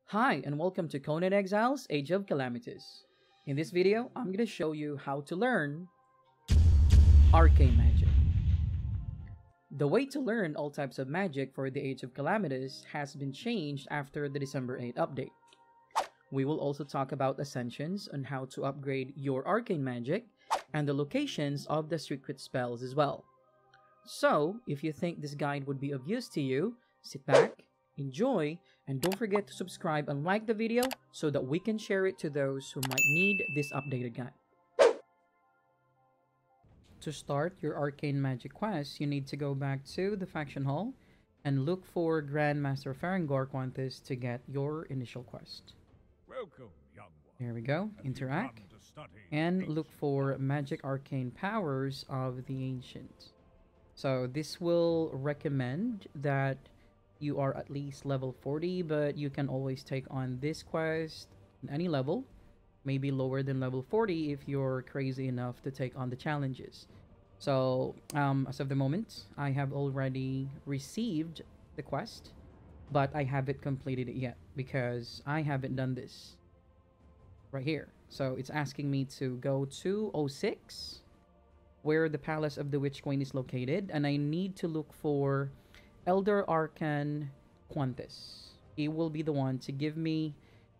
Hi, and welcome to Conan Exiles, Age of Calamitous. In this video, I'm going to show you how to learn Arcane Magic. The way to learn all types of magic for the Age of Calamitous has been changed after the December 8 update. We will also talk about Ascensions on how to upgrade your Arcane Magic and the locations of the secret spells as well. So, if you think this guide would be of use to you, sit back, enjoy, and don't forget to subscribe and like the video so that we can share it to those who might need this updated guide. To start your Arcane Magic quest, you need to go back to the Faction Hall and look for Grandmaster Farangor Quan'thus to get your initial quest. Welcome, young one. Here we go, interact, and look for Magic Arcane Powers of the Ancient. So this will recommend that you are at least level 40, but you can always take on this quest at any level, maybe lower than level 40 if you're crazy enough to take on the challenges. So as of the moment, I have already received the quest, but I haven't completed it yet because I haven't done this right here. So it's asking me to go to 06, where the Palace of the Witch Queen is located, and I need to look for Elder Arkan Quan'thus. He will be the one to give me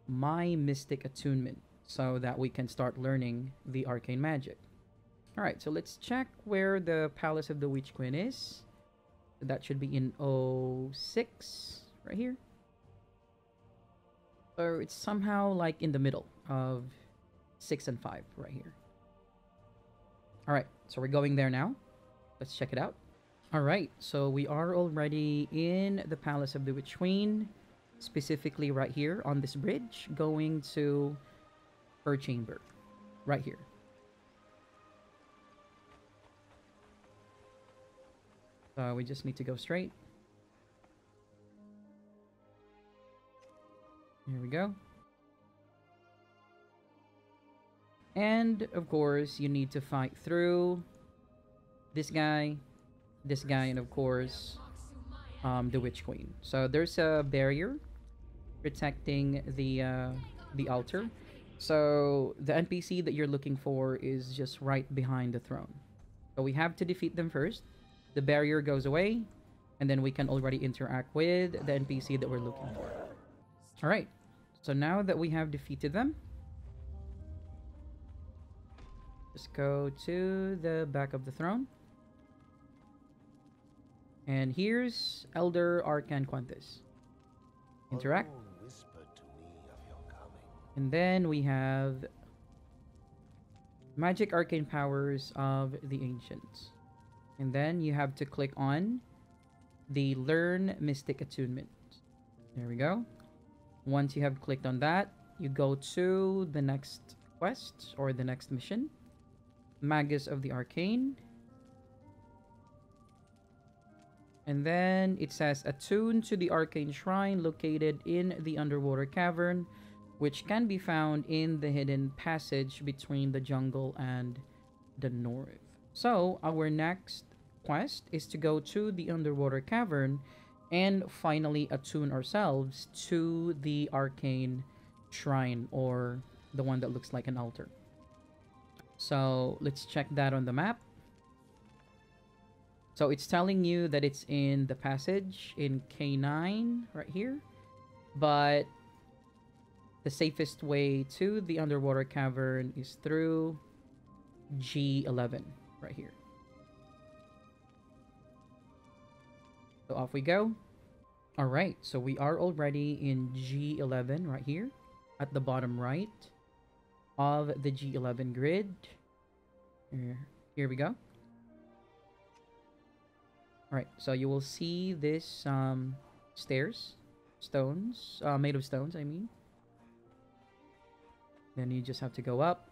my Mystic Attunement so that we can start learning the Arcane Magic. Alright, so let's check where the Palace of the Witch Queen is. That should be in 06, right here. So it's somehow like in the middle of 6 and 5 right here. Alright, so we're going there now. Let's check it out. Alright, so we are already in the Palace of the Witch Queen, specifically right here on this bridge, going to her chamber, right here. So we just need to go straight. Here we go. And, of course, you need to fight through this guy, and of course the Witch Queen. So there's a barrier protecting the altar, so the NPC that you're looking for is just right behind the throne. So we have to defeat them first. The barrier goes away, and then we can already interact with the NPC that we're looking for. All right, so now that we have defeated them, just go to the back of the throne. And here's Elder Arkan Quan'thus. Interact. And then we have Magic Arcane Powers of the Ancients. And then you have to click on the Learn Mystic Attunement. There we go. Once you have clicked on that, you go to the next quest or the next mission. Magus of the Arcane. And then it says, attune to the arcane shrine located in the underwater cavern, which can be found in the hidden passage between the jungle and the north. So our next quest is to go to the underwater cavern and finally attune ourselves to the arcane shrine, or the one that looks like an altar. So let's check that on the map. So it's telling you that it's in the passage in K9 right here, but the safest way to the underwater cavern is through G11 right here. So off we go. All right, so we are already in G11 right here at the bottom right of the G11 grid. Here we go. Alright, so you will see this stones, made of stones, I mean. Then you just have to go up.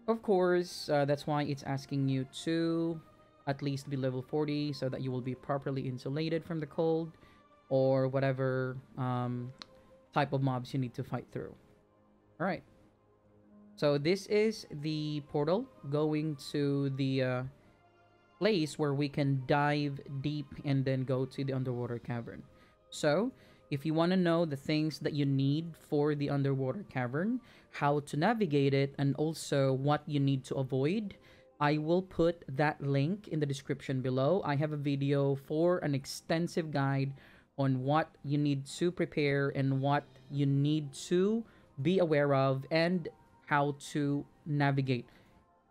Of course, that's why it's asking you to at least be level 40 so that you will be properly insulated from the cold or whatever type of mobs you need to fight through. Alright, so this is the portal going to the place where we can dive deep and then go to the underwater cavern. So If you want to know the things that you need for the underwater cavern, how to navigate it, and also what you need to avoid, I will put that link in the description below. I have a video for an extensive guide on what you need to prepare and what you need to be aware of and how to navigate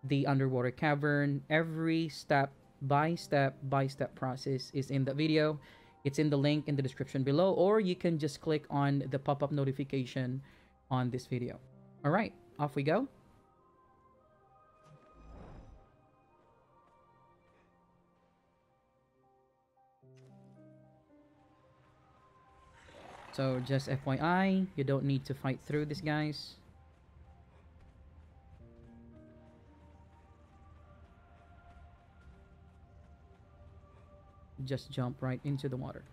the underwater cavern. Every step-by-step process is in the video. It's in the link in the description below, or you can just click on the pop-up notification on this video. All right, off we go. So just FYI, you don't need to fight through this, guys. Just jump right into the water.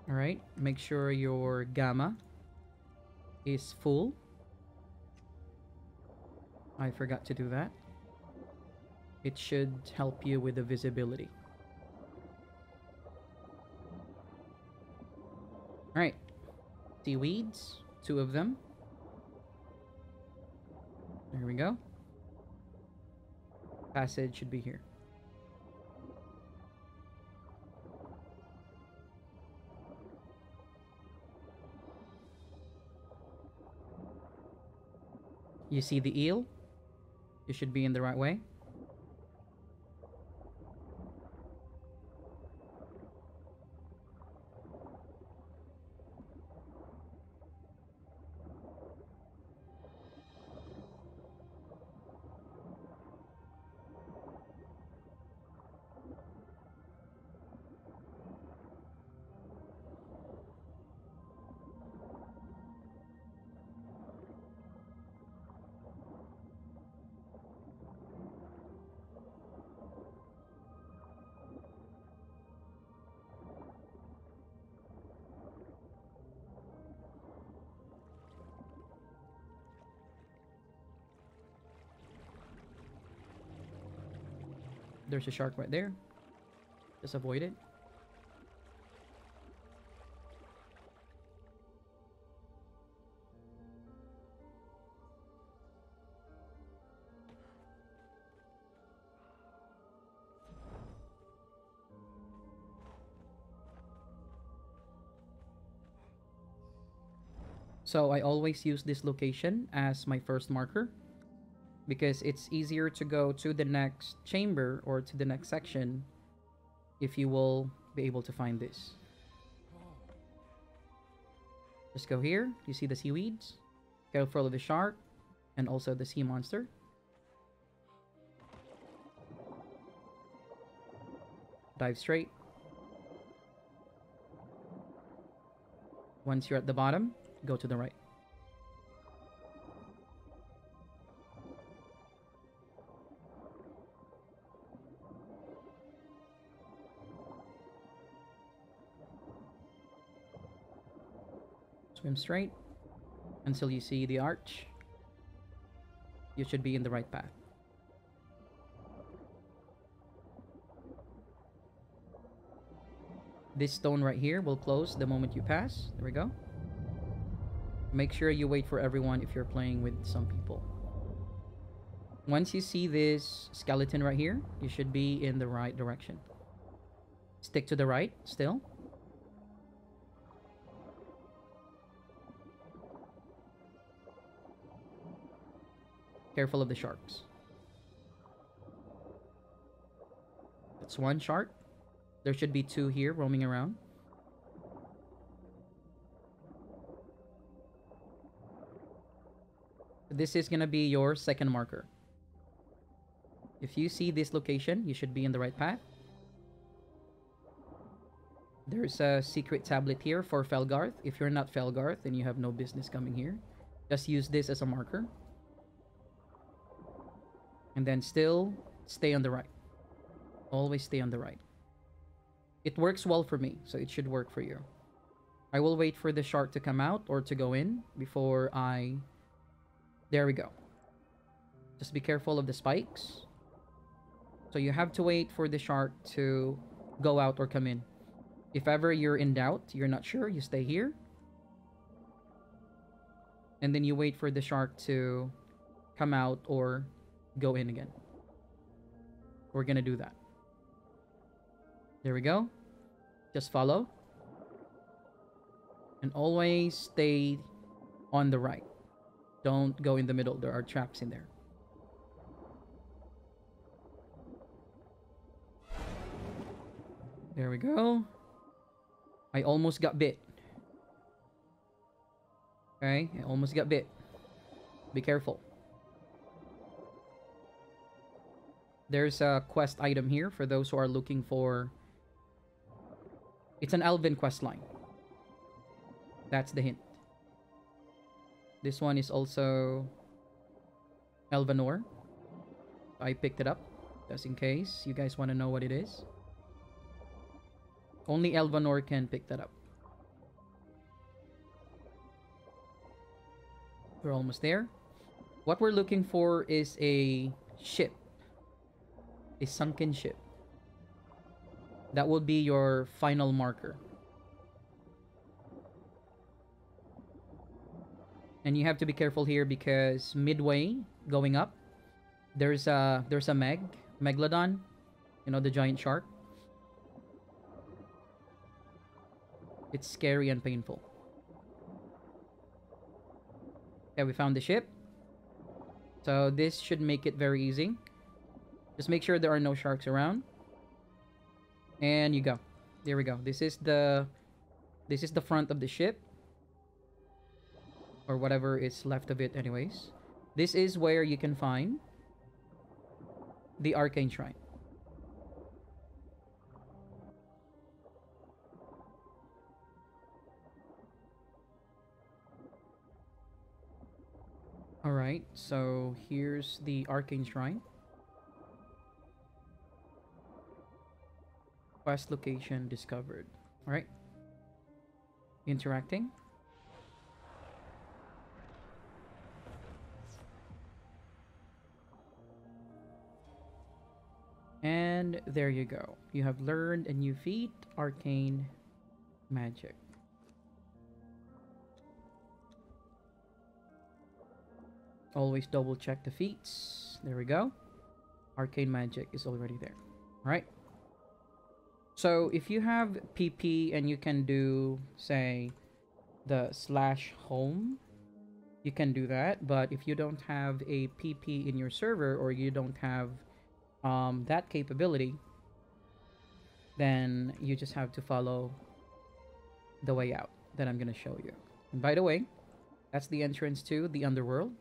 All right, make sure your gamma is full. I forgot to do that. It should help you with the visibility. All right, seaweeds, 2 of them. There we go. Passage should be here. You see the eel? You should be in the right way. There's a shark right there. Just avoid it. So I always use this location as my first marker, because it's easier to go to the next chamber or to the next section if you will be able to find this. Just go here. You see the seaweeds? Careful of the shark and also the sea monster. Dive straight. Once you're at the bottom, go to the right. Swim straight until you see the arch. You should be in the right path. This stone right here will close the moment you pass. There we go. Make sure you wait for everyone if you're playing with some people. Once you see this skeleton right here, you should be in the right direction. Stick to the right still. Careful of the sharks. That's one shark. There should be two here roaming around. This is gonna be your second marker. If you see this location, you should be in the right path. There's a secret tablet here for Felgarth. If you're not Felgarth, then you have no business coming here. Just use this as a marker. And then still stay on the right. Always stay on the right. It works well for me, so it should work for you. I will wait for the shark to come out or to go in before I... There we go. Just be careful of the spikes. So you have to wait for the shark to go out or come in. If ever you're in doubt, you're not sure, you stay here. And then you wait for the shark to come out or go in again. We're gonna do that. There we go. Just follow. And always stay on the right. Don't go in the middle. There are traps in there. There we go. I almost got bit. Okay, I almost got bit. Be careful. There's a quest item here for those who are looking for... It's an Elven quest line. That's the hint. This one is also Elvanor. I picked it up just in case you guys want to know what it is. Only Elvanor can pick that up. We're almost there. What we're looking for is a ship. A sunken ship. That will be your final marker. And you have to be careful here because midway going up, there's a megalodon, you know, the giant shark. It's scary and painful. Okay, we found the ship. So this should make it very easy. Just make sure there are no sharks around. And you go. There we go. This is the front of the ship. Or whatever is left of it anyways. This is where you can find the Arcane Shrine. Alright, so here's the Arcane Shrine. Quest location discovered. Alright. Interacting. And there you go. You have learned a new feat, Arcane Magic. Always double check the feats. There we go. Arcane Magic is already there. Alright. So if you have PP and you can do, say, the /home, you can do that. But if you don't have a PP in your server or you don't have that capability, then you just have to follow the way out that I'm going to show you. And by the way, that's the entrance to the underworld,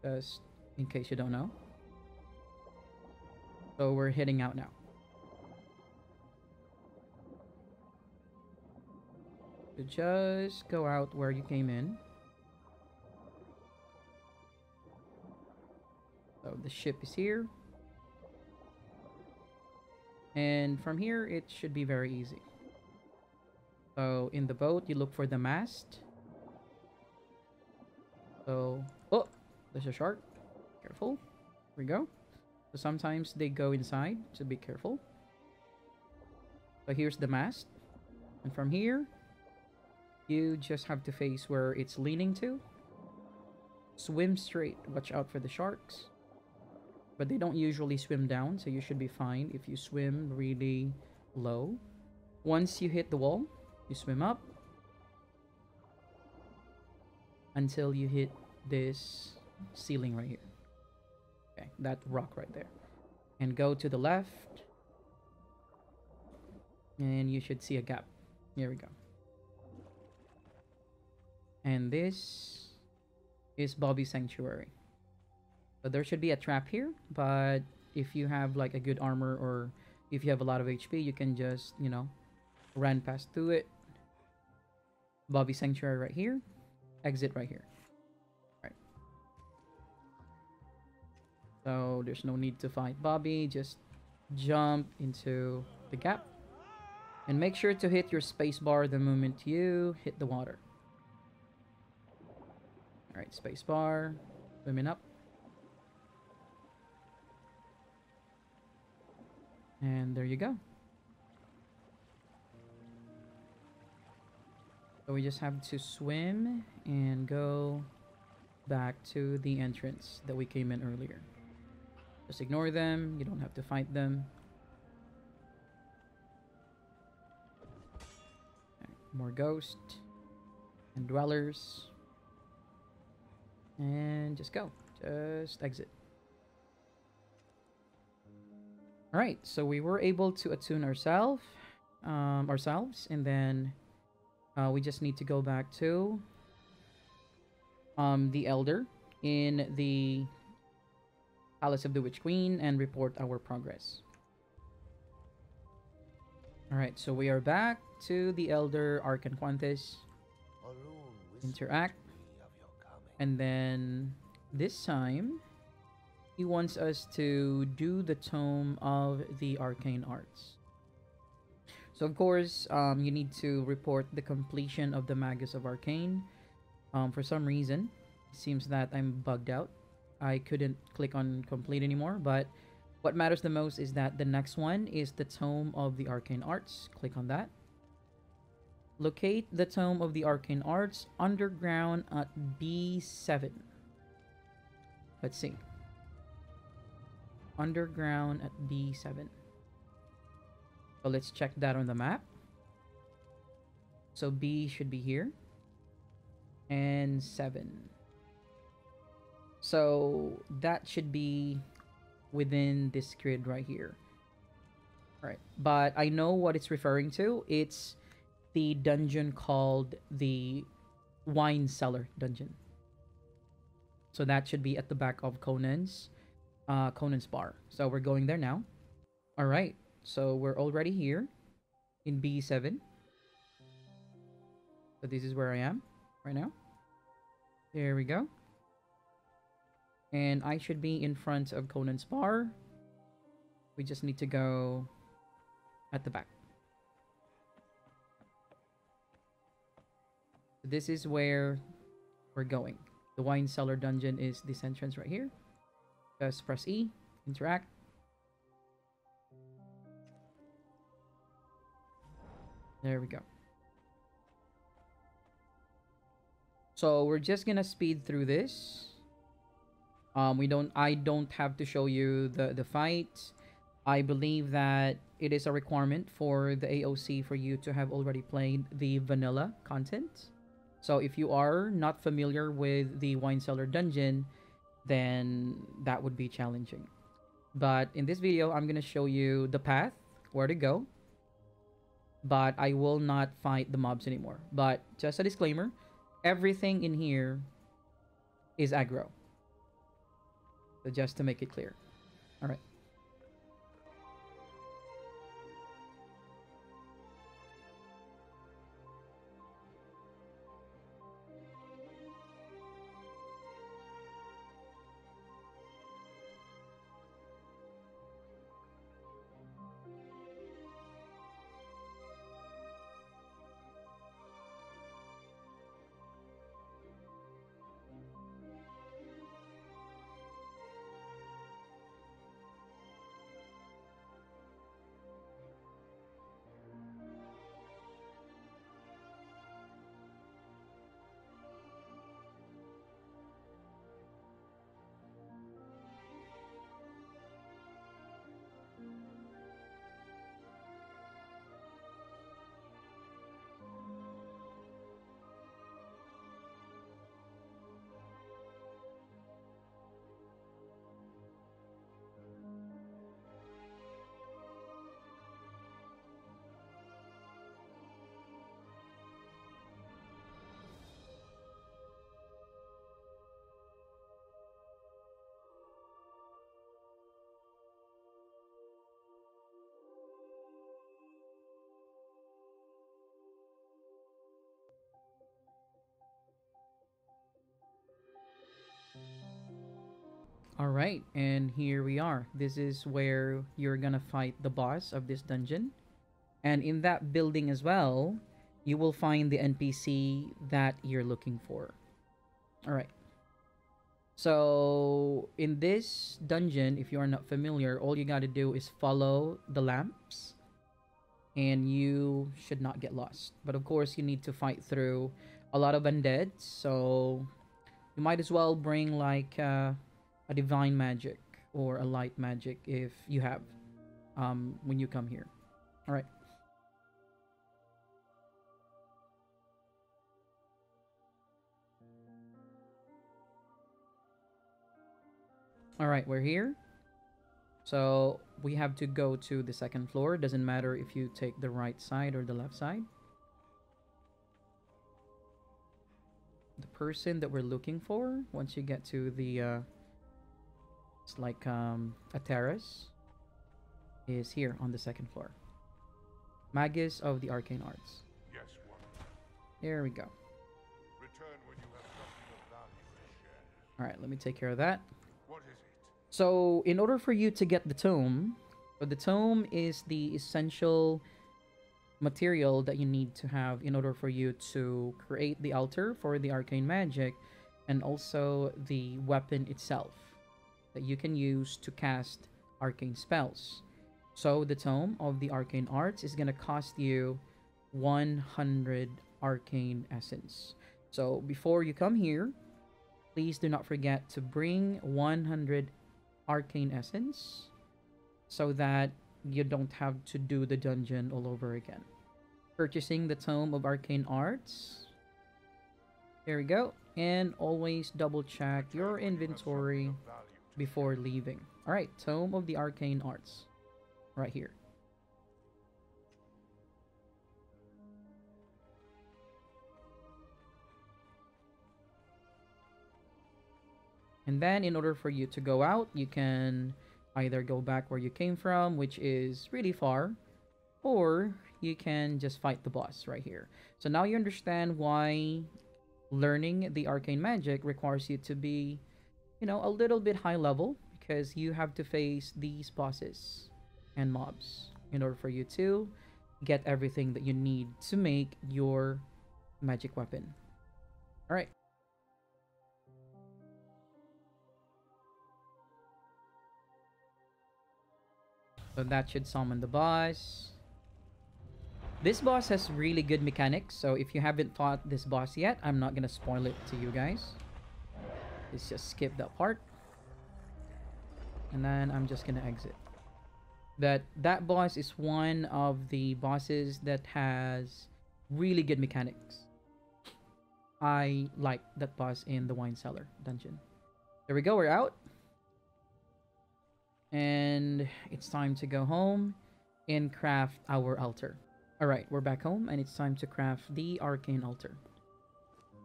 just in case you don't know. So we're heading out now. So just go out where you came in. So the ship is here. And from here, it should be very easy. So in the boat, you look for the mast. So, oh, there's a shark. Careful. Here we go. So sometimes they go inside, so be careful. So here's the mast. And from here, you just have to face where it's leaning to. Swim straight. Watch out for the sharks. But they don't usually swim down, so you should be fine if you swim really low. Once you hit the wall, you swim up until you hit this ceiling right here. Okay, that rock right there. And go to the left. And you should see a gap. Here we go. And this is Bobby's Sanctuary. So there should be a trap here, but if you have like a good armor or if you have a lot of HP, you can just, you know, run past through it. Bobby Sanctuary right here. Exit right here. Right. So there's no need to fight Bobby. Just jump into the gap. And make sure to hit your spacebar the moment you hit the water. Alright, spacebar. Swimming up. And there you go. So we just have to swim and go back to the entrance that we came in earlier. Just ignore them. You don't have to fight them. Right, more ghosts and dwellers. And just go. Just exit. Alright, so we were able to attune ourselves, and then we just need to go back to the Elder in the Palace of the Witch Queen and report our progress. Alright, so we are back to the Elder Arkan Quan'thus. Interact. And then this time he wants us to do the Tome of the Arcane Arts. So of course, you need to report the completion of the Magus of Arcane. For some reason, it seems that I'm bugged out. I couldn't click on complete anymore, but what matters the most is that the next one is the Tome of the Arcane Arts. Click on that. Locate the Tome of the Arcane Arts underground at B7. Let's see. Underground at B7. So let's check that on the map. So B should be here. And 7. So that should be within this grid right here. Alright. But I know what it's referring to. It's the dungeon called the Wine Cellar dungeon. So that should be at the back of Conan's bar. So we're going there now. All right. So we're already here in B7. So this is where I am right now. There we go. And I should be in front of Conan's bar. We just need to go at the back. This is where we're going. The Wine Cellar dungeon is this entrance right here. Just press E, interact. There we go. So we're just gonna speed through this. I don't have to show you the fight. I believe that it is a requirement for the AOC for you to have already played the vanilla content. So if you are not familiar with the Wine Cellar dungeon, then that would be challenging. But in this video, I'm going to show you the path, where to go. But I will not fight the mobs anymore. But just a disclaimer, everything in here is aggro. So just to make it clear. Alright. All right, and here we are. This is where you're gonna fight the boss of this dungeon. And in that building as well, you will find the NPC that you're looking for. All right. So, in this dungeon, if you are not familiar, all you gotta do is follow the lamps and you should not get lost. But of course, you need to fight through a lot of undead, so you might as well bring like a divine magic or a light magic if you have when you come here. All right. All right, we're here. So we have to go to the second floor. Doesn't matter if you take the right side or the left side. The person that we're looking for, once you get to the it's like a terrace, is here on the second floor. Magus of the Arcane Arts. Yes, one. There we go. Return when you have something of value to share. All right, let me take care of that. What is it? So in order for you to get the tome, so the tome is the essential material that you need to have in order for you to create the altar for the arcane magic, and also the weapon itself that you can use to cast arcane spells. So the tome of the arcane arts is going to cost you 100 arcane essence. So before you come here, please do not forget to bring 100 arcane essence so that you don't have to do the dungeon all over again. Purchasing the Tome of Arcane Arts. There we go. And always double check your inventory before leaving. Alright, Tome of the Arcane Arts. Right here. And then in order for you to go out, you can either go back where you came from, which is really far, or you can just fight the boss right here. So now you understand why learning the arcane magic requires you to be, you know, a little bit high level, because you have to face these bosses and mobs in order for you to get everything that you need to make your magic weapon. All right. So that should summon the boss. This boss has really good mechanics, so if you haven't fought this boss yet, I'm not gonna spoil it to you guys. Let's just skip that part. And then I'm just gonna exit. That boss is one of the bosses that has really good mechanics. I like that boss in the wine cellar dungeon. There we go, we're out. And it's time to go home and craft our altar. Alright, we're back home and it's time to craft the arcane altar.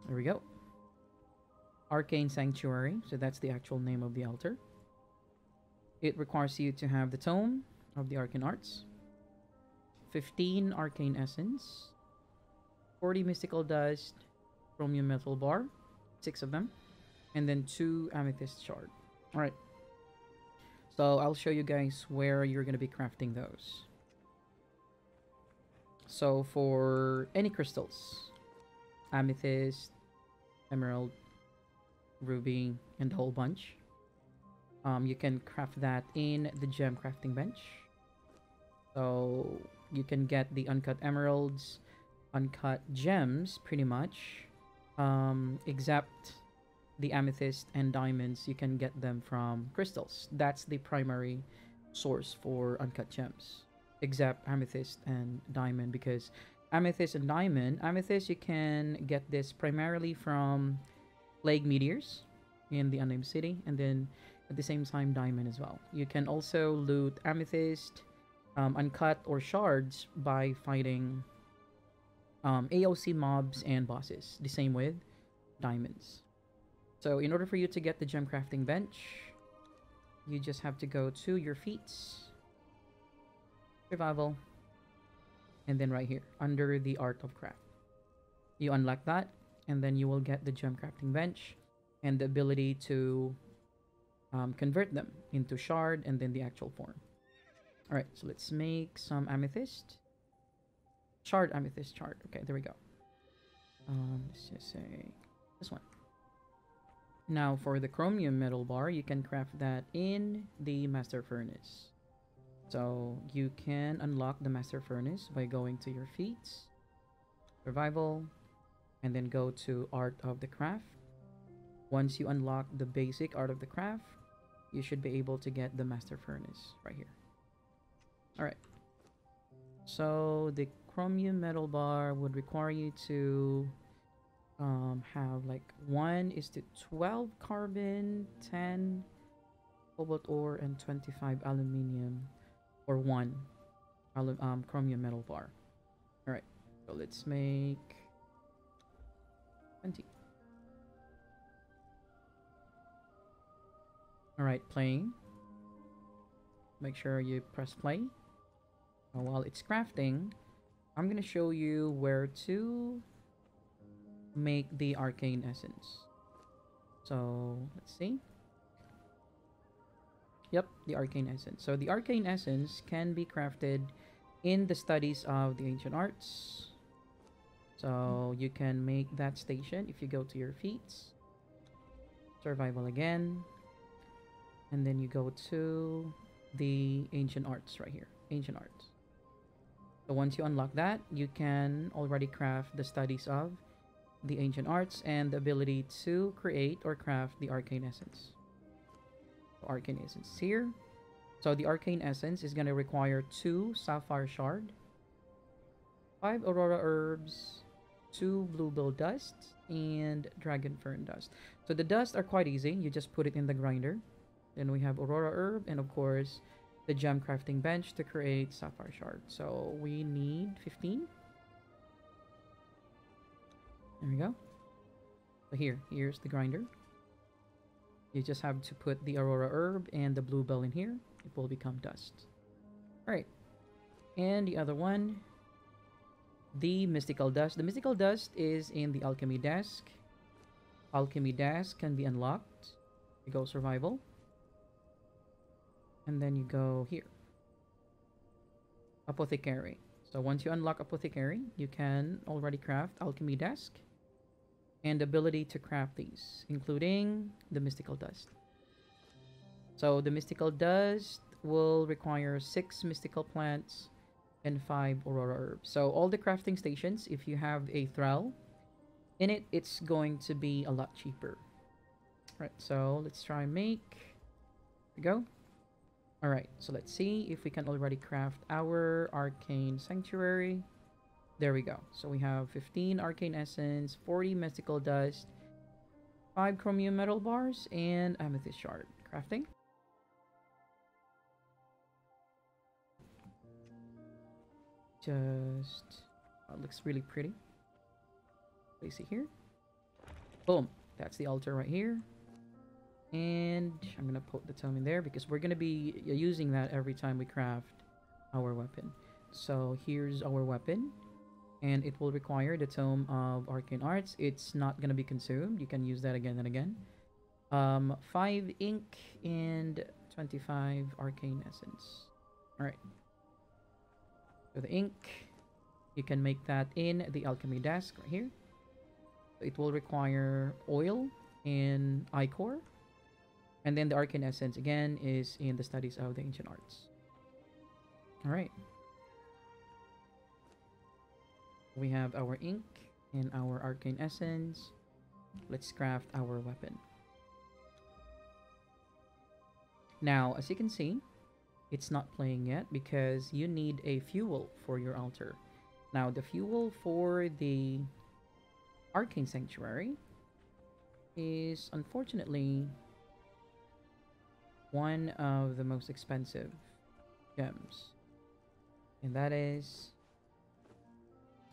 There we go. Arcane Sanctuary, so that's the actual name of the altar. It requires you to have the Tome of the Arcane Arts, 15 Arcane Essence, 40 Mystical Dust, Chromium Metal Bar, 6 of them, and then 2 Amethyst Shard. Alright. So I'll show you guys where you're going to be crafting those. So for any crystals, amethyst, emerald, ruby, and a whole bunch, you can craft that in the gem crafting bench. So you can get the uncut emeralds, uncut gems pretty much, except the amethyst and diamonds. You can get them from crystals. That's the primary source for uncut gems, except amethyst and diamond, because amethyst and diamond, amethyst you can get this primarily from plague meteors in the unnamed city, and then at the same time diamond as well. You can also loot amethyst, uncut or shards by fighting AOC mobs and bosses. The same with diamonds. So in order for you to get the gem crafting bench, you just have to go to your feats, survival, and then right here under the art of craft, you unlock that, and then you will get the gem crafting bench and the ability to convert them into shard and then the actual form. All right, so let's make some amethyst. Shard amethyst shard. Okay, there we go. Let's just say this one. Now for the chromium metal bar, you can craft that in the master furnace. So you can unlock the master furnace by going to your feats, survival, and then go to art of the craft. Once you unlock the basic art of the craft, you should be able to get the master furnace right here. All right. So the chromium metal bar would require you to have like 1:12 carbon, 10 cobalt ore, and 25 aluminium, or 1 chromium metal bar. All right. So let's make 20. All right, playing. Make sure you press play. While it's crafting, I'm gonna show you where to make the arcane essence. So let's see. Yep, the arcane essence. So the arcane essence can be crafted in the studies of the ancient arts. So you can make that station if you go to your feats, survival again, and then you go to the ancient arts right here, ancient arts. So once you unlock that, you can already craft the studies of the ancient arts and the ability to create or craft the arcane essence. So arcane essence here. So the arcane essence is going to require 2 sapphire shard, 5 aurora herbs, 2 bluebell dust, and dragon fern dust. So the dust are quite easy. You just put it in the grinder. Then we have aurora herb, and of course the gem crafting bench to create sapphire shard. So we need 15. There we go. So here's the grinder. You just have to put the aurora herb and the bluebell in here. It will become dust. All right. And the other one, the mystical dust. The mystical dust is in the alchemy desk. Alchemy desk can be unlocked. You go survival. And then you go here. Apothecary. So once you unlock apothecary, you can already craft alchemy desk and ability to craft these, including the mystical dust. So the mystical dust will require 6 mystical plants and 5 aurora herbs. So all the crafting stations, if you have a thrall in it, it's going to be a lot cheaper. Right, so let's try and make. There we go. All right, so let's see if we can already craft our arcane sanctuary. There we go. So we have 15 arcane essence, 40 mystical dust, 5 chromium metal bars, and amethyst shard. Crafting. Just looks really pretty. Place it here. Boom. That's the altar right here. And I'm gonna put the tome in there because we're gonna be using that every time we craft our weapon. So here's our weapon, and it will require the tome of arcane arts. It's not gonna be consumed. You can use that again and again. 5 ink and 25 arcane essence. All right. So the ink, you can make that in the alchemy desk right here. It will require oil and ichor. And then the arcane essence again is in the studies of the ancient arts. All right. We have our ink and our arcane essence. Let's craft our weapon. Now, as you can see, it's not playing yet because you need a fuel for your altar. Now, the fuel for the arcane sanctuary is unfortunately one of the most expensive gems, and that is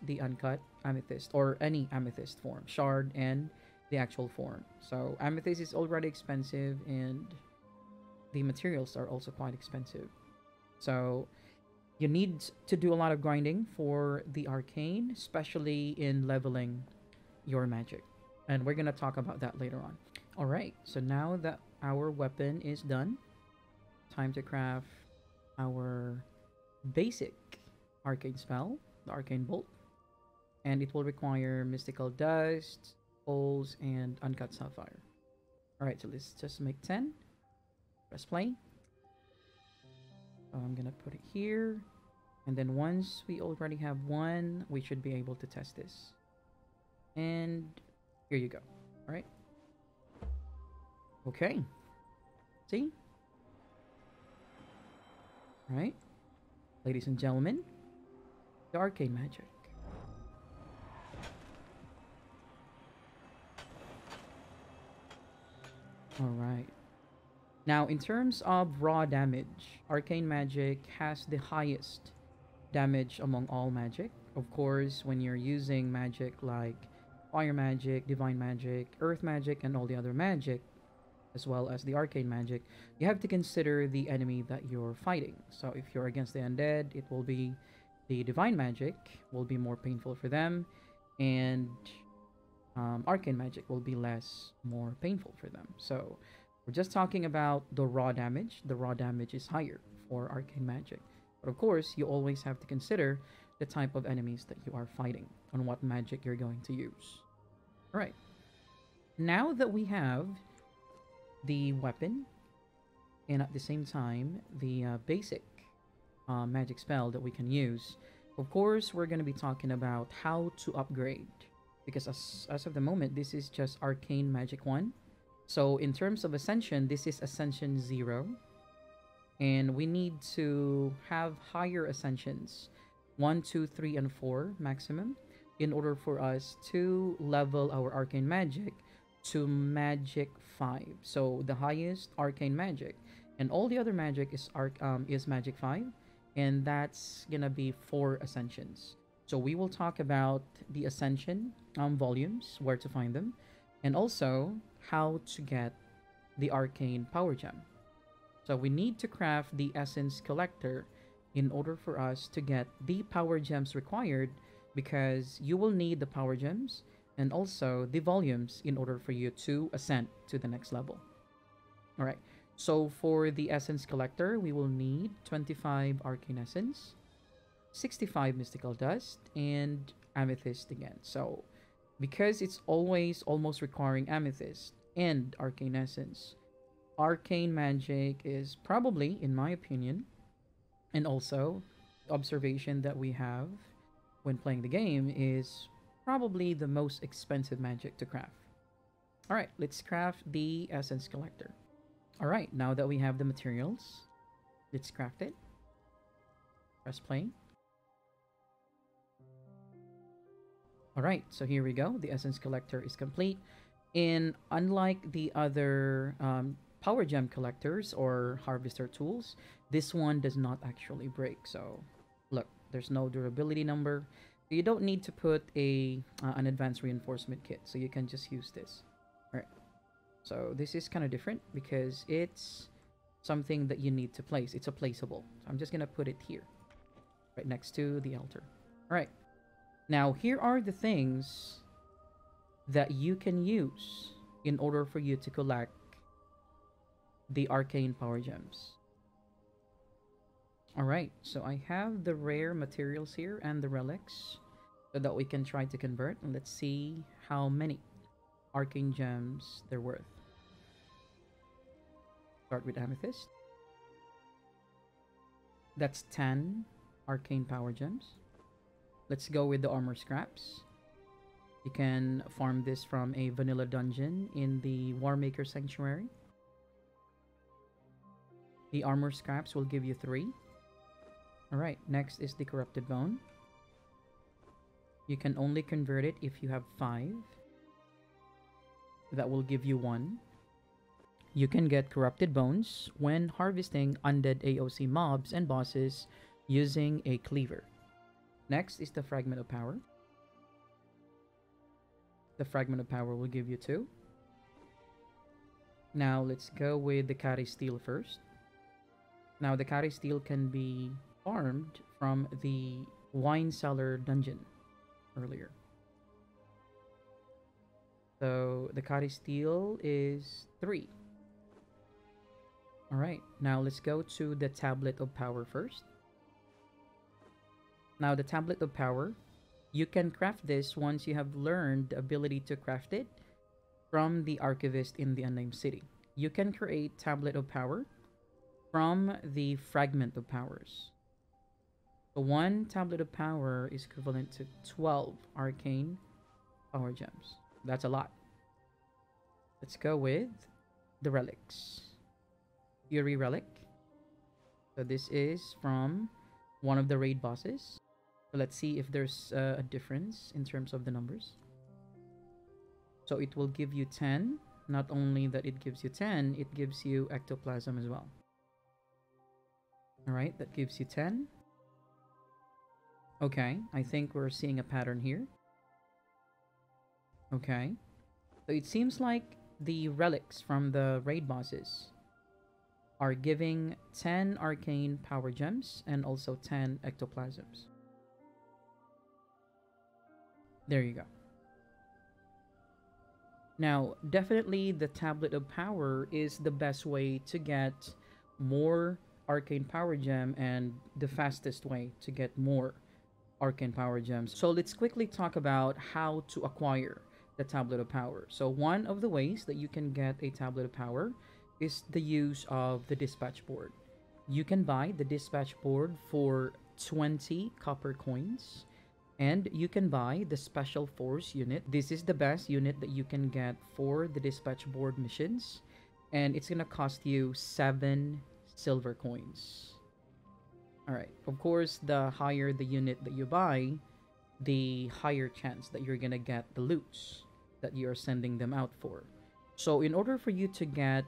the uncut amethyst, or any amethyst form, shard and the actual form. So amethyst is already expensive, and the materials are also quite expensive. So you need to do a lot of grinding for the arcane, especially in leveling your magic, and we're gonna talk about that later on. All right, so now that our weapon is done. Time to craft our basic arcane spell, the arcane bolt. And it will require mystical dust, holes, and uncut sapphire. Alright, so let's just make 10. Press play. So I'm gonna put it here. And then once we already have one, we should be able to test this. And here you go. Alright. Okay. See? Alright. Ladies and gentlemen, the arcane magic. Alright. Now, in terms of raw damage, arcane magic has the highest damage among all magic. Of course, when you're using magic like fire magic, divine magic, earth magic, and all the other magic, as well as the arcane magic, you have to consider the enemy that you're fighting. So if you're against the undead, it will be the divine magic will be more painful for them, and arcane magic will be more painful for them. So we're just talking about the raw damage. The raw damage is higher for arcane magic. But of course, you always have to consider the type of enemies that you are fighting on what magic you're going to use. Alright. Now that we have the weapon and at the same time the basic magic spell that we can use, of course, we're going to be talking about how to upgrade. Because as of the moment, this is just Arcane Magic 1. So in terms of Ascension, this is Ascension 0. And we need to have higher Ascensions. 1, 2, 3, and 4 maximum. In order for us to level our Arcane Magic to Magic 5. So the highest Arcane Magic. And all the other magic is Magic 5. And that's gonna be 4 Ascensions. So we will talk about the Ascension volumes, where to find them, and also how to get the Arcane Power Gem. So we need to craft the Essence Collector in order for us to get the Power Gems required, because you will need the Power Gems and also the volumes in order for you to ascend to the next level. Alright, so for the Essence Collector, we will need 25 Arcane Essence, 65 Mystical Dust, and Amethyst again. So, because it's always almost requiring Amethyst and Arcane Essence, Arcane Magic is probably, in my opinion, and also observation that we have when playing the game, is probably the most expensive magic to craft. Alright, let's craft the Essence Collector. Alright, now that we have the materials, let's craft it. Press play. Alright, so here we go. The Essence Collector is complete. And unlike the other Power Gem collectors or harvester tools, this one does not actually break. So, look, there's no durability number. You don't need to put an advanced reinforcement kit, so you can just use this. Alright, so this is kind of different because it's something that you need to place. It's a placeable. So I'm just going to put it here, right next to the altar. Alright. Now, here are the things that you can use in order for you to collect the Arcane Power Gems. Alright, so I have the rare materials here and the relics so that we can try to convert. And let's see how many Arcane Gems they're worth. Start with Amethyst. That's 10 Arcane Power Gems. Let's go with the armor scraps. You can farm this from a vanilla dungeon in the Warmaker Sanctuary. The armor scraps will give you 3. Alright, next is the Corrupted Bone. You can only convert it if you have 5. That will give you 1. You can get Corrupted Bones when harvesting undead AOC mobs and bosses using a cleaver. Next is the Fragment of Power. The Fragment of Power will give you 2. Now let's go with the Kari Steel first. Now the Kari Steel can be farmed from the Wine Cellar dungeon earlier. So the Kari Steel is 3. All right, now let's go to the Tablet of Power first. Now, the Tablet of Power, you can craft this once you have learned the ability to craft it from the Archivist in the Unnamed City. You can create Tablet of Power from the Fragment of Powers. The one Tablet of Power is equivalent to 12 Arcane Power Gems. That's a lot. Let's go with the Relics. Fury Relic. So this is from one of the raid bosses. So let's see if there's a difference in terms of the numbers. So it will give you 10. Not only that it gives you 10, it gives you Ectoplasm as well. Alright, that gives you 10. Okay, I think we're seeing a pattern here. Okay. So it seems like the relics from the raid bosses are giving 10 arcane power gems and also 10 ectoplasms. There you go. Now, definitely the Tablet of Power is the best way to get more arcane power gem and the fastest way to get more arcane power gems. So let's quickly talk about how to acquire the Tablet of Power. So one of the ways that you can get a Tablet of Power is the use of the dispatch board. You can buy the dispatch board for 20 copper coins, and you can buy the Special Force unit. This is the best unit that you can get for the dispatch board missions, and it's gonna cost you 7 silver coins. Alright, of course, the higher the unit that you buy, the higher chance that you're gonna get the loots that you're sending them out for. So in order for you to get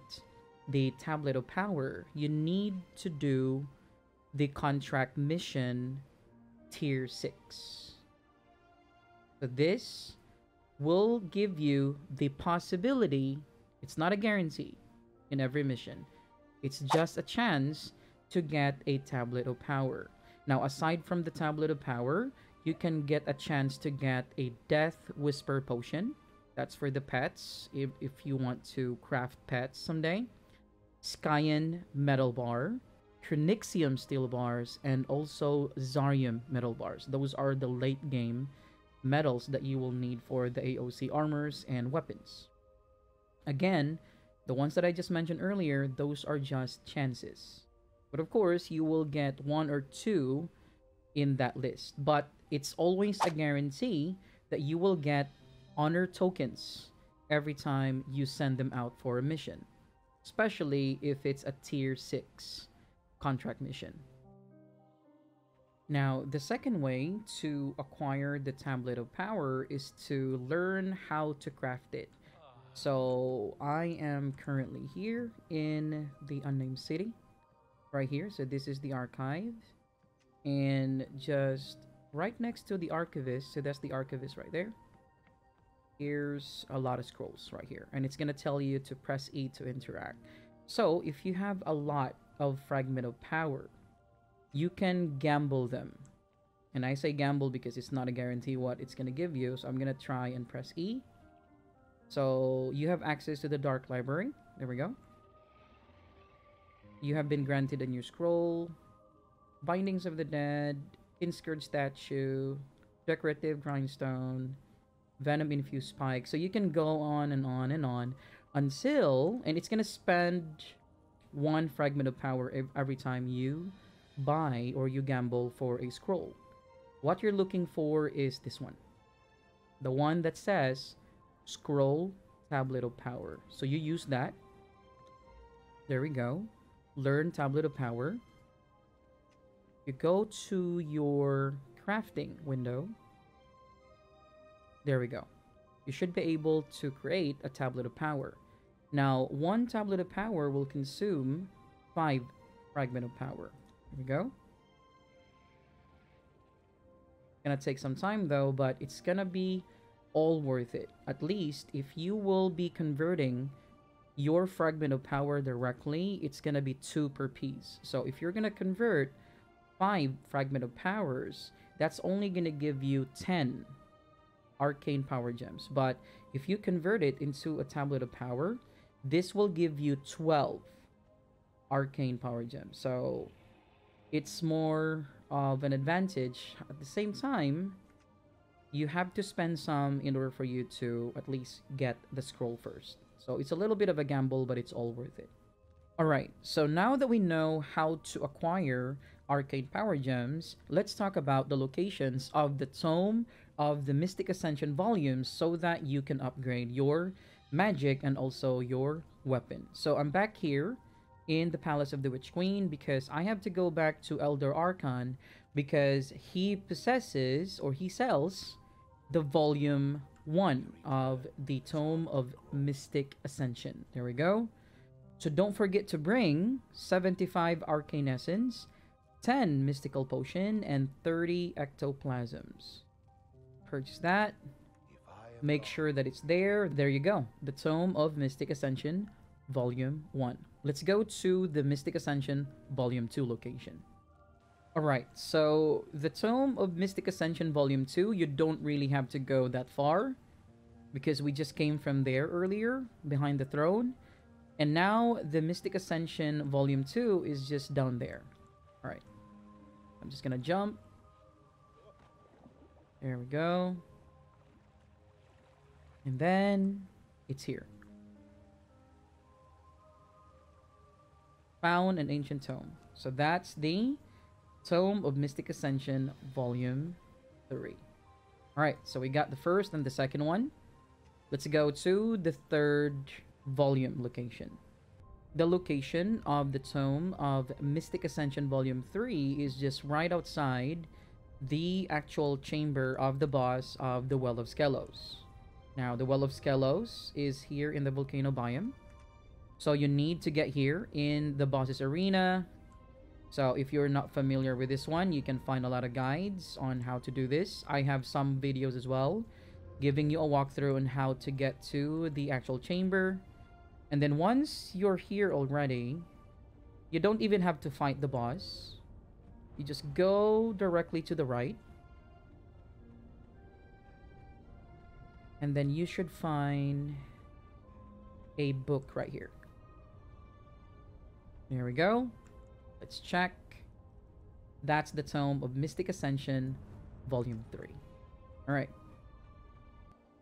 the Tablet of Power, you need to do the contract mission tier 6. So this will give you the possibility, it's not a guarantee in every mission, it's just a chance to get a Tablet of Power. Now, aside from the Tablet of Power, you can get a chance to get a Death Whisper Potion. That's for the pets, if you want to craft pets someday. Skyan Metal Bar, Cranixium Steel Bars, and also Zarium Metal Bars. Those are the late game metals that you will need for the AOC armors and weapons. Again, the ones that I just mentioned earlier, those are just chances. But of course, you will get 1 or 2 in that list. But it's always a guarantee that you will get honor tokens every time you send them out for a mission. Especially if it's a tier 6 contract mission. Now, the second way to acquire the Tablet of Power is to learn how to craft it. So, I am currently here in the Unnamed City. Right here. So, this is the archive. And just right next to the Archivist, so that's the Archivist right there. Here's a lot of scrolls right here. And it's going to tell you to press E to interact. So, if you have a lot of Fragment of Power, you can gamble them. And I say gamble because it's not a guarantee what it's going to give you. So I'm going to try and press E. So you have access to the Dark Library. There we go. You have been granted a new scroll. Bindings of the Dead. Inscourged Statue. Decorative Grindstone. Venom Infused Spike. So you can go on and on and on until... And it's going to spend 1 Fragment of Power every time you buy or you gamble for a scroll. What you're looking for is this one. The one that says Scroll Tablet of Power. So you use that. There we go. Learn Tablet of Power. You go to your crafting window. There we go. You should be able to create a Tablet of Power. Now, 1 Tablet of Power will consume 5 Fragment of Power. There we go. Gonna take some time though, but it's gonna be all worth it. At least if you will be converting your Fragment of Power directly, it's gonna be 2 per piece. So if you're gonna convert 5 Fragment of Powers, that's only gonna give you 10 Arcane Power Gems. But if you convert it into a Tablet of Power, this will give you 12 arcane power gem. So it's more of an advantage. At the same time, you have to spend some in order for you to at least get the scroll first. So it's a little bit of a gamble, but it's all worth it. Alright, so now that we know how to acquire arcane power gems, let's talk about the locations of the Tome of the Mystic Ascension volumes so that you can upgrade your magic and also your weapon. So I'm back here in the Palace of the Witch Queen because I have to go back to Elder Arkan because he possesses or he sells the volume 1 of the Tome of Mystic Ascension. There we go. So don't forget to bring 75 Arcane Essence, 10 Mystical Potion, and 30 Ectoplasms. Purchase that. Make sure that it's there. There you go. The Tome of Mystic Ascension, Volume 1. Let's go to the Mystic Ascension, Volume 2 location. Alright, so the Tome of Mystic Ascension, Volume 2, you don't really have to go that far because we just came from there earlier, behind the throne. And now, the Mystic Ascension Volume 2 is just down there. Alright. I'm just gonna jump. There we go. And then, it's here. Found an Ancient Tome. So that's the Tome of Mystic Ascension Volume 3. Alright, so we got the first and the second one. Let's go to the third volume location. The location of the Tome of Mystic Ascension Volume 3 is just right outside the actual chamber of the boss of the Well of Skelos. Now, the Well of Skelos is here in the volcano biome. So you need to get here in the boss's arena. So if you're not familiar with this one, you can find a lot of guides on how to do this. I have some videos as well giving you a walkthrough on how to get to the actual chamber. And then once you're here already, you don't even have to fight the boss. You just go directly to the right. And then you should find a book right here. There we go. Let's check. That's the Tome of Mystic Ascension, Volume 3. Alright.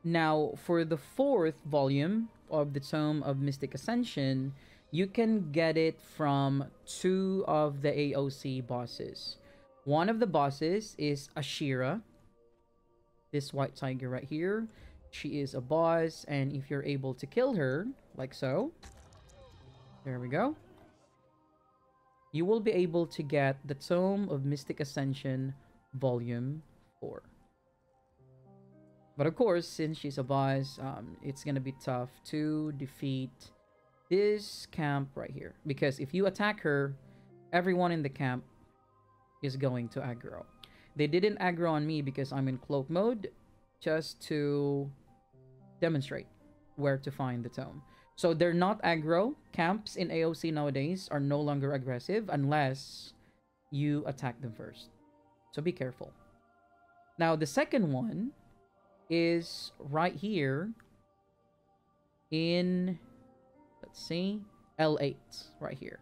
Now, for the fourth volume of the Tome of Mystic Ascension, you can get it from two of the AOC bosses. One of the bosses is Ashira. This white tiger right here. She is a boss, and if you're able to kill her, like so, there we go, you will be able to get the Tome of Mystic Ascension Volume 4. But of course, since she's a boss, it's gonna be tough to defeat this camp right here. Because if you attack her, everyone in the camp is going to aggro. They didn't aggro on me because I'm in cloak mode, just to demonstrate where to find the tome. So they're not aggro. Camps in AOC nowadays are no longer aggressive unless you attack them first. So be careful. Now, the second one is right here in, let's see, L8, right here.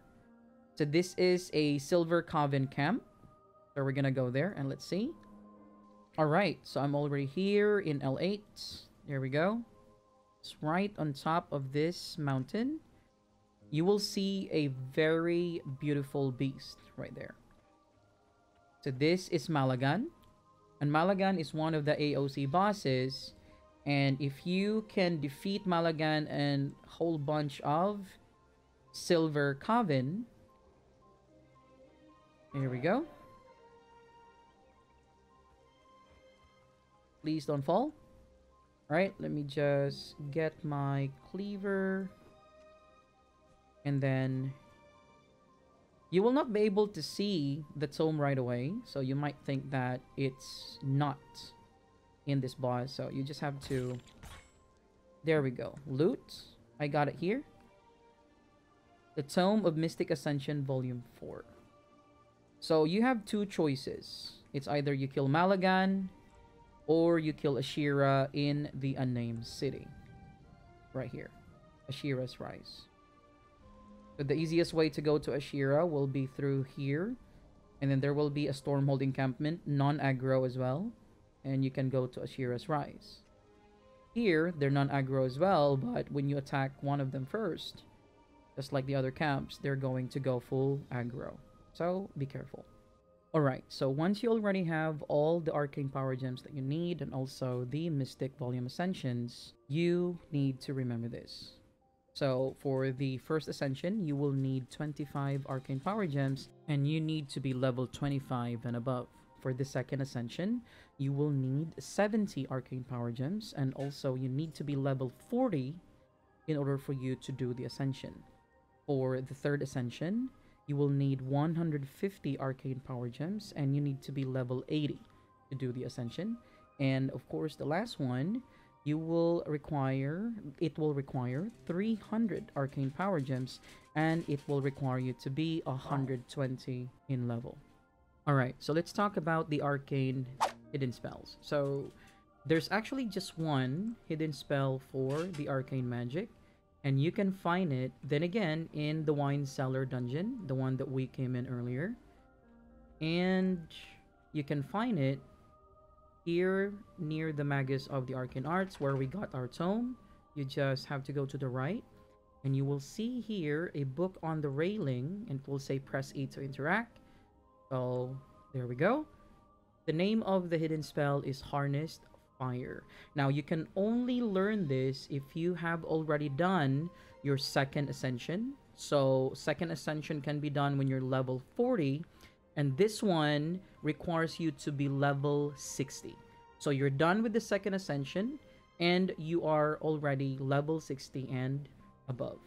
So this is a Silver Coven camp. So we're gonna go there and let's see. Alright, so I'm already here in L8. There we go. It's right on top of this mountain. You will see a very beautiful beast right there. So this is Malagan. And Malagan is one of the AOC bosses. And if you can defeat Malagan and a whole bunch of Silver Coven. Here we go. Please don't fall. Alright, let me just get my cleaver. And then you will not be able to see the tome right away. So you might think that it's not in this boss. So you just have to... There we go. Loot. I got it here. The Tome of Mystic Ascension Volume 4. So you have two choices. It's either you kill Malagan or you kill Ashira in the Unnamed City. Right here. Ashira's Rise. So the easiest way to go to Ashira will be through here. And then there will be a Stormhold encampment, non-aggro as well. And you can go to Ashira's Rise. Here, they're non-aggro as well, but when you attack one of them first, just like the other camps, they're going to go full aggro. So, be careful. Alright, so once you already have all the arcane power gems that you need and also the Mystic Volume Ascensions, you need to remember this. So, for the first Ascension, you will need 25 arcane power gems and you need to be level 25 and above. For the second Ascension, you will need 70 arcane power gems and also you need to be level 40 in order for you to do the Ascension. For the third Ascension, you will need 150 arcane power gems and you need to be level 80 to do the Ascension. And of course, the last one, it will require 300 arcane power gems and it will require you to be 120 in level. Alright, so let's talk about the arcane hidden spells. So there's actually just one hidden spell for the arcane magic. And you can find it, then again, in the wine cellar dungeon, the one that we came in earlier. And you can find it here near the Magus of the Arcane Arts where we got our tome. You just have to go to the right. And you will see here a book on the railing. And it will say press E to interact. So, there we go. The name of the hidden spell is Harnessed Fire. Now, you can only learn this if you have already done your second Ascension. So, second Ascension can be done when you're level 40. And this one requires you to be level 60. So, you're done with the second Ascension. And you are already level 60 and above.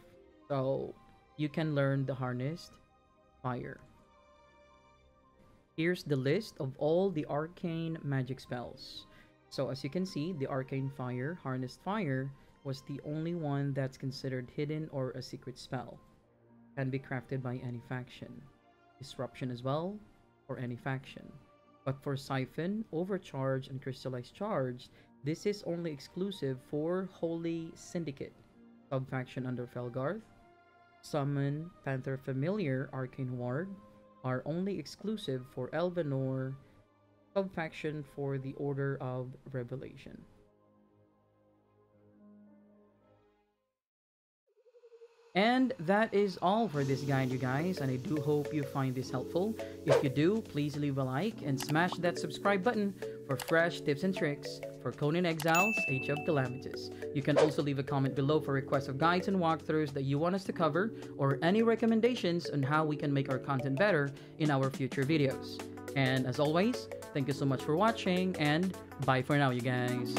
So, you can learn the Harnessed Fire. Here's the list of all the arcane magic spells. So as you can see, the Arcane Fire, Harnessed Fire, was the only one that's considered hidden or a secret spell. Can be crafted by any faction. Disruption as well, or any faction. But for Siphon, Overcharge, and Crystallized Charge, this is only exclusive for Holy Syndicate, subfaction under Felgarth. Summon, Panther Familiar, Arcane Ward, are only exclusive for Elvenor, subfaction for the Order of Revelation. And that is all for this guide, you guys, and I do hope you find this helpful. If you do, please leave a like and smash that subscribe button for fresh tips and tricks for Conan Exiles, Age of Calamitous. You can also leave a comment below for requests of guides and walkthroughs that you want us to cover, or any recommendations on how we can make our content better in our future videos. And as always, thank you so much for watching, and bye for now, you guys.